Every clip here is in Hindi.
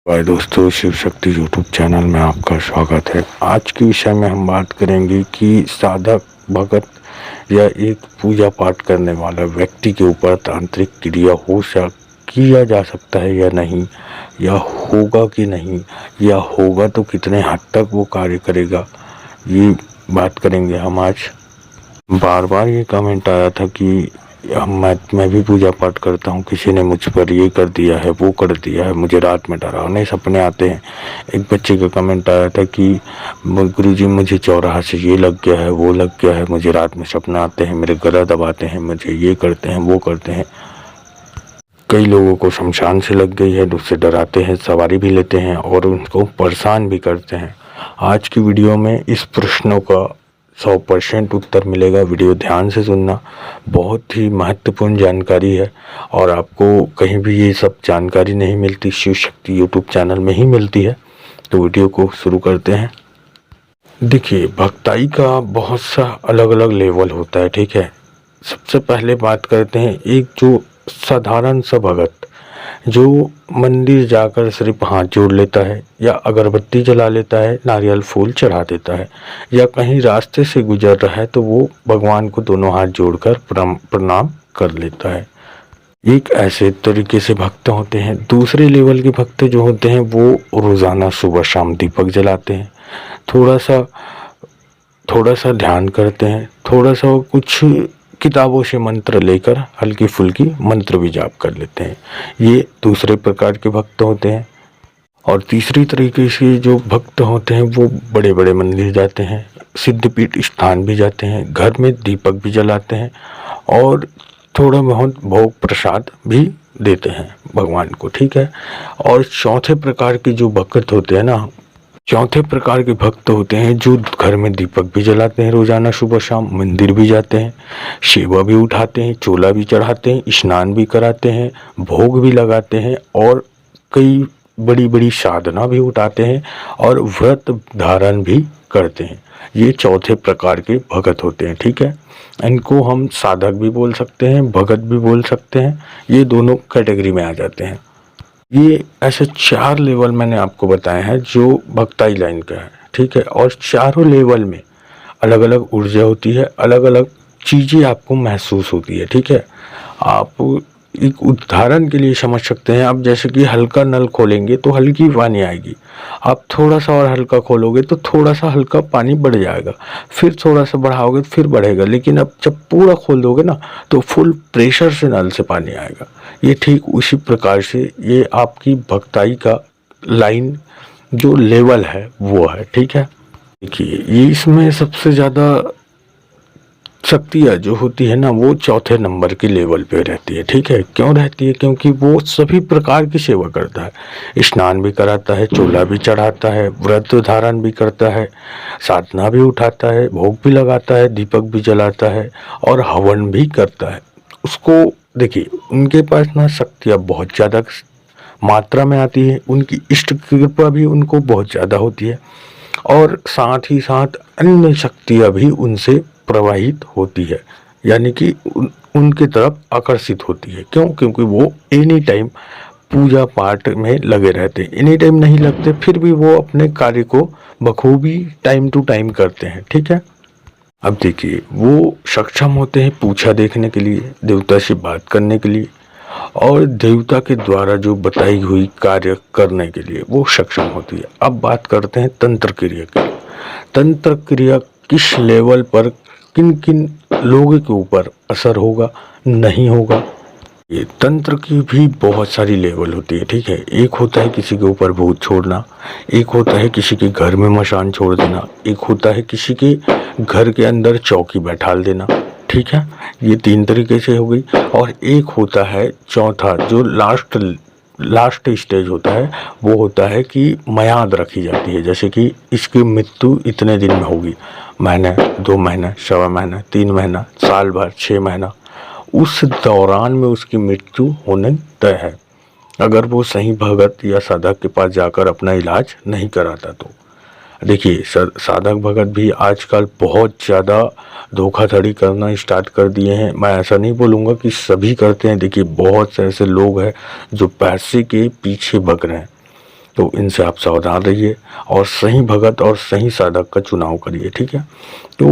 भाई दोस्तों, शिव शक्ति यूट्यूब चैनल में आपका स्वागत है। आज के विषय में हम बात करेंगे कि साधक भगत या एक पूजा पाठ करने वाला व्यक्ति के ऊपर तांत्रिक क्रिया किया जा सकता है या नहीं, या होगा कि नहीं, या होगा तो कितने हद तक वो कार्य करेगा, ये बात करेंगे हम आज। बार बार ये कमेंट आया था कि मैं भी पूजा पाठ करता हूँ, किसी ने मुझ पर ये कर दिया है, वो कर दिया है, मुझे रात में डरावने सपने आते हैं। एक बच्चे का कमेंट आया था कि गुरुजी मुझे चौराहे से ये लग गया है, वो लग गया है, मुझे रात में सपने आते हैं, मेरे गला दबाते हैं, मुझे ये करते हैं, वो करते हैं। कई लोगों को शमशान से लग गई है, उससे डराते हैं, सवारी भी लेते हैं और उनको परेशान भी करते हैं। आज की वीडियो में इस प्रश्नों का 100% उत्तर मिलेगा। वीडियो ध्यान से सुनना, बहुत ही महत्वपूर्ण जानकारी है और आपको कहीं भी ये सब जानकारी नहीं मिलती, शिव शक्ति यूट्यूब चैनल में ही मिलती है। तो वीडियो को शुरू करते हैं। देखिए, भक्ताई का बहुत सा अलग अलग लेवल होता है, ठीक है। सबसे पहले बात करते हैं एक जो साधारण सा भगत जो मंदिर जाकर सिर्फ हाथ जोड़ लेता है या अगरबत्ती जला लेता है, नारियल फूल चढ़ा देता है, या कहीं रास्ते से गुजर रहा है तो वो भगवान को दोनों हाथ जोड़कर प्रणाम कर लेता है। एक ऐसे तरीके से भक्त होते हैं। दूसरे लेवल के भक्त जो होते हैं वो रोज़ाना सुबह शाम दीपक जलाते हैं, थोड़ा सा ध्यान करते हैं, थोड़ा सा कुछ किताबों से मंत्र लेकर हल्की फुल्की मंत्र भी जाप कर लेते हैं। ये दूसरे प्रकार के भक्त होते हैं। और तीसरी तरीके से जो भक्त होते हैं वो बड़े बड़े मंदिर जाते हैं, सिद्धपीठ स्थान भी जाते हैं, घर में दीपक भी जलाते हैं और थोड़ा बहुत भोग प्रसाद भी देते हैं भगवान को, ठीक है। और चौथे प्रकार के जो भक्त होते हैं ना, चौथे प्रकार के भक्त होते हैं जो घर में दीपक भी जलाते हैं, रोजाना सुबह शाम मंदिर भी जाते हैं, सेवा भी उठाते हैं, चोला भी चढ़ाते हैं, स्नान भी कराते हैं, भोग भी लगाते हैं और कई बड़ी बड़ी साधना भी उठाते हैं और व्रत धारण भी करते हैं। ये चौथे प्रकार के भगत होते हैं, ठीक है। इनको हम साधक भी बोल सकते हैं, भगत भी बोल सकते हैं, ये दोनों कैटेगरी में आ जाते हैं। ये ऐसे 4 लेवल मैंने आपको बताए हैं जो भक्ताई लाइन का है, ठीक है। और चारों लेवल में अलग अलग ऊर्जा होती है, अलग अलग चीज़ें आपको महसूस होती है, ठीक है। आप एक उदाहरण के लिए समझ सकते हैं, आप जैसे कि हल्का नल खोलेंगे तो हल्की पानी आएगी, आप थोड़ा सा और हल्का खोलोगे तो थोड़ा सा हल्का पानी बढ़ जाएगा, फिर थोड़ा सा बढ़ाओगे तो फिर बढ़ेगा, लेकिन अब जब पूरा खोल दोगे ना तो फुल प्रेशर से नल से पानी आएगा। ये ठीक उसी प्रकार से ये आपकी भक्ताई का लाइन जो लेवल है वो है, ठीक है। देखिए, ये इसमें सबसे ज़्यादा शक्तियाँ जो होती है ना वो चौथे नंबर के लेवल पे रहती है, ठीक है। क्यों रहती है? क्योंकि वो सभी प्रकार की सेवा करता है, स्नान भी कराता है, चोला भी चढ़ाता है, व्रत धारण भी करता है, साधना भी उठाता है, भोग भी लगाता है, दीपक भी जलाता है और हवन भी करता है। उसको देखिए, उनके पास ना शक्तियाँ बहुत ज़्यादा मात्रा में आती है, उनकी इष्ट कृपा भी उनको बहुत ज़्यादा होती है और साथ ही साथ अन्य शक्तियाँ भी उनसे प्रवाहित होती है, यानी कि उनकी तरफ आकर्षित होती है। क्यों? क्योंकि वो एनी टाइम पूजा पाठ में लगे रहते हैं। एनी टाइम नहीं लगते फिर भी वो अपने कार्य को बखूबी टाइम टू टाइम करते हैं, ठीक है। अब देखिए, वो सक्षम होते हैं पूछा देखने के लिए, देवता से बात करने के लिए और देवता के द्वारा जो बताई हुई कार्य करने के लिए वो सक्षम होती है। अब बात करते हैं तंत्र क्रिया की। तंत्र क्रिया किस लेवल पर किन किन लोगों के ऊपर असर होगा, नहीं होगा। ये तंत्र की भी बहुत सारी लेवल होती है, ठीक है। एक होता है किसी के ऊपर भूत छोड़ना, एक होता है किसी के घर में मशान छोड़ देना, एक होता है किसी के घर के अंदर चौकी बैठाल देना, ठीक है। ये 3 तरीके से हो गई। और एक होता है चौथा जो लास्ट स्टेज होता है, वो होता है कि मयाद रखी जाती है, जैसे कि इसकी मृत्यु इतने दिन में होगी, महीना, 2 महीना, सवा महीना, 3 महीना, साल भर, 6 महीना, उस दौरान में उसकी मृत्यु होने तय है, अगर वो सही भगत या साधक के पास जाकर अपना इलाज नहीं कराता तो। देखिए, साधक भगत भी आजकल बहुत ज़्यादा धोखाधड़ी करना स्टार्ट कर दिए हैं। मैं ऐसा नहीं बोलूँगा कि सभी करते हैं। देखिए, बहुत से ऐसे लोग हैं जो पैसे के पीछे भग रहे हैं, तो इनसे आप सावधान रहिए और सही भगत और सही साधक का चुनाव करिए, ठीक है। तो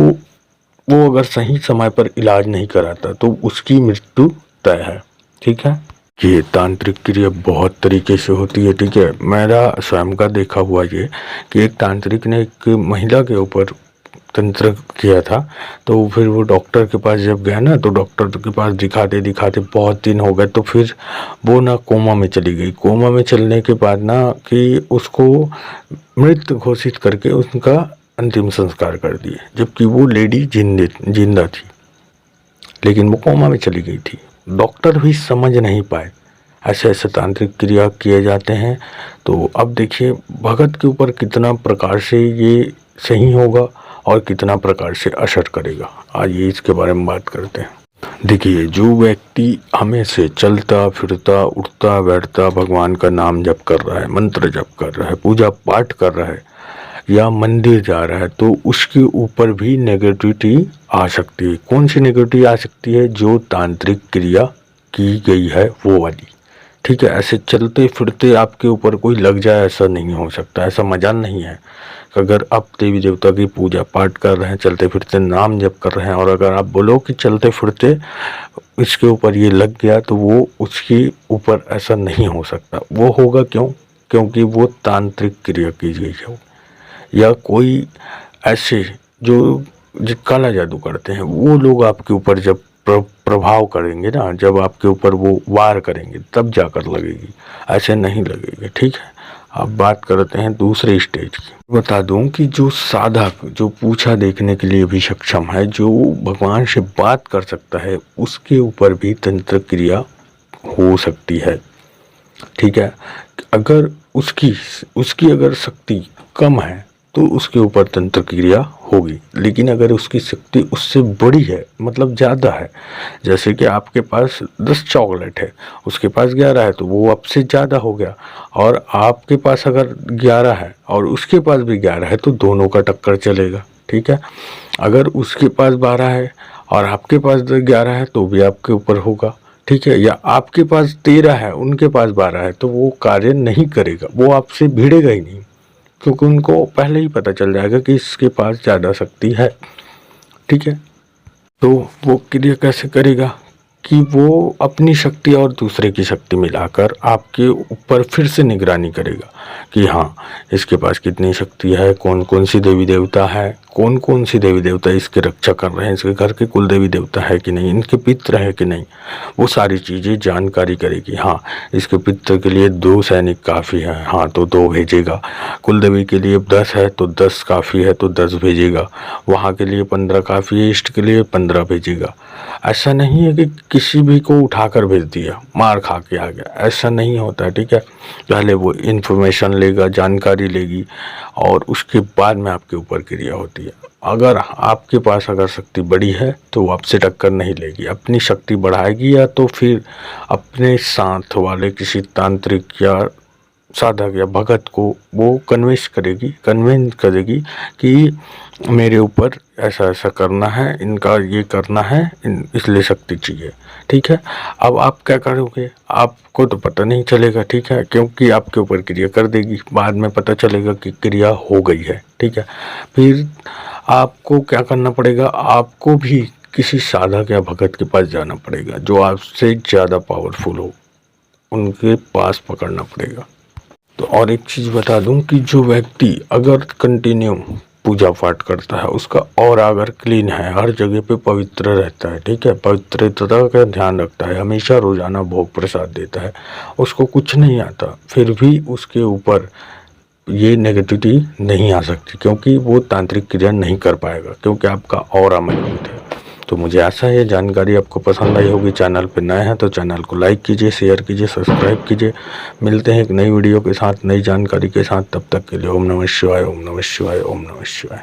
वो अगर सही समय पर इलाज नहीं कराता तो उसकी मृत्यु तय है, ठीक है। ये तांत्रिक क्रिया बहुत तरीके से होती है, ठीक है। मेरा स्वयं का देखा हुआ ये कि एक तांत्रिक ने एक महिला के ऊपर तंत्र किया था। तो फिर वो डॉक्टर के पास जब गया ना, तो डॉक्टर के पास दिखाते दिखाते बहुत दिन हो गए, तो फिर वो ना कोमा में चली गई। कोमा में चलने के बाद ना कि उसको मृत घोषित करके उसका अंतिम संस्कार कर दिए, जबकि वो लेडी जिंदा थी, लेकिन वो कोमा में चली गई थी। डॉक्टर भी समझ नहीं पाए। ऐसे ऐसे तांत्रिक क्रिया किए जाते हैं। तो अब देखिए भगत के ऊपर कितना प्रकार से ये सही होगा और कितना प्रकार से असर करेगा। आइए इसके बारे में बात करते हैं। देखिए, जो व्यक्ति हमें से चलता फिरता उठता बैठता भगवान का नाम जप कर रहा है, मंत्र जप कर रहा है, पूजा पाठ कर रहा है या मंदिर जा रहा है, तो उसके ऊपर भी नेगेटिविटी आ सकती है। कौन सी नेगेटिविटी आ सकती है? जो तांत्रिक क्रिया की गई है वो वाली, ठीक है। ऐसे चलते फिरते आपके ऊपर कोई लग जाए, ऐसा नहीं हो सकता, ऐसा मजाल नहीं है। अगर आप देवी देवता की पूजा पाठ कर रहे हैं, चलते फिरते नाम जप कर रहे हैं, और अगर आप बोलो कि चलते फिरते इसके ऊपर ये लग गया, तो वो उसके ऊपर ऐसा नहीं हो सकता। वो होगा क्यों? क्योंकि वो तांत्रिक क्रिया की गई है। या कोई ऐसे जो काला जादू करते हैं, वो लोग आपके ऊपर जब प्रभाव करेंगे ना, जब आपके ऊपर वो वार करेंगे, तब जाकर लगेगी, ऐसे नहीं लगेगी, ठीक है। अब बात करते हैं दूसरे स्टेज की। बता दूं कि जो साधक, जो पूछा देखने के लिए भी सक्षम है, जो भगवान से बात कर सकता है, उसके ऊपर भी तंत्र क्रिया हो सकती है, ठीक है। अगर उसकी अगर शक्ति कम है तो उसके ऊपर तंत्र क्रिया होगी। लेकिन अगर उसकी शक्ति उससे बड़ी है, मतलब ज़्यादा है, जैसे कि आपके पास 10 चॉकलेट है, उसके पास 11 है, तो वो आपसे ज़्यादा हो गया। और आपके पास अगर 11 है और उसके पास भी 11 है, तो दोनों का टक्कर चलेगा, ठीक है। अगर उसके पास 12 है और आपके पास 11 है, तो भी आपके ऊपर होगा, ठीक है। या आपके पास 13 है, उनके पास 12 है, तो वो कार्य नहीं करेगा, वो आपसे भिड़ेगा ही नहीं, क्योंकि उनको पहले ही पता चल जाएगा कि इसके पास ज़्यादा शक्ति है, ठीक है। तो वो क्रिया कैसे करेगा कि वो अपनी शक्ति और दूसरे की शक्ति मिलाकर आपके ऊपर फिर से निगरानी करेगा कि हाँ, इसके पास कितनी शक्ति है, कौन कौन सी देवी देवता है, कौन कौन सी देवी देवता इसकी रक्षा कर रहे हैं, इसके घर के कुल देवी देवता है कि नहीं, इनके पित्र है कि नहीं, वो सारी चीज़ें जानकारी करेगी। हाँ, इसके पित्र के लिए 2 सैनिक काफ़ी है, हाँ तो 2 भेजेगा। कुल देवी के लिए 10 है तो 10 काफ़ी है तो 10 भेजेगा। वहाँ के लिए 15 काफ़ी है, इष्ट के लिए 15 भेजेगा। ऐसा नहीं है कि किसी भी को उठाकर भेज दिया, मार खा के आ गया, ऐसा नहीं होता, ठीक है। पहले वो इन्फॉर्मेशन लेगा, जानकारी लेगी, और उसके बाद में आपके ऊपर क्रिया होती है। अगर आपके पास अगर शक्ति बड़ी है तो वो आपसे टक्कर नहीं लेगी, अपनी शक्ति बढ़ाएगी, या तो फिर अपने साथ वाले किसी तांत्रिक या साधक या भगत को वो कन्विंस करेगी कि मेरे ऊपर ऐसा ऐसा करना है, इनका ये करना है, इसलिए शक्ति चाहिए, ठीक है। अब आप क्या करोगे? आपको तो पता नहीं चलेगा, ठीक है, क्योंकि आपके ऊपर क्रिया कर देगी, बाद में पता चलेगा कि क्रिया हो गई है, ठीक है। फिर आपको क्या करना पड़ेगा? आपको भी किसी साधक या भगत के पास जाना पड़ेगा, जो आपसे ज़्यादा पावरफुल हो, उनके पास पकड़ना पड़ेगा। तो और एक चीज़ बता दूं कि जो व्यक्ति अगर कंटिन्यू पूजा पाठ करता है, उसका और अगर क्लीन है, हर जगह पे पवित्र रहता है, ठीक है, पवित्रता का ध्यान रखता है, हमेशा रोजाना भोग प्रसाद देता है, उसको कुछ नहीं आता, फिर भी उसके ऊपर ये नेगेटिविटी नहीं आ सकती, क्योंकि वो तांत्रिक क्रिया नहीं कर पाएगा, क्योंकि आपका ऑरा मजबूत है। तो मुझे आशा है जानकारी आपको पसंद आई होगी। चैनल पर नए हैं तो चैनल को लाइक कीजिए, शेयर कीजिए, सब्सक्राइब कीजिए। मिलते हैं एक नई वीडियो के साथ, नई जानकारी के साथ। तब तक के लिए ओम नमः शिवाय, ओम नमः शिवाय, ओम नमः शिवाय।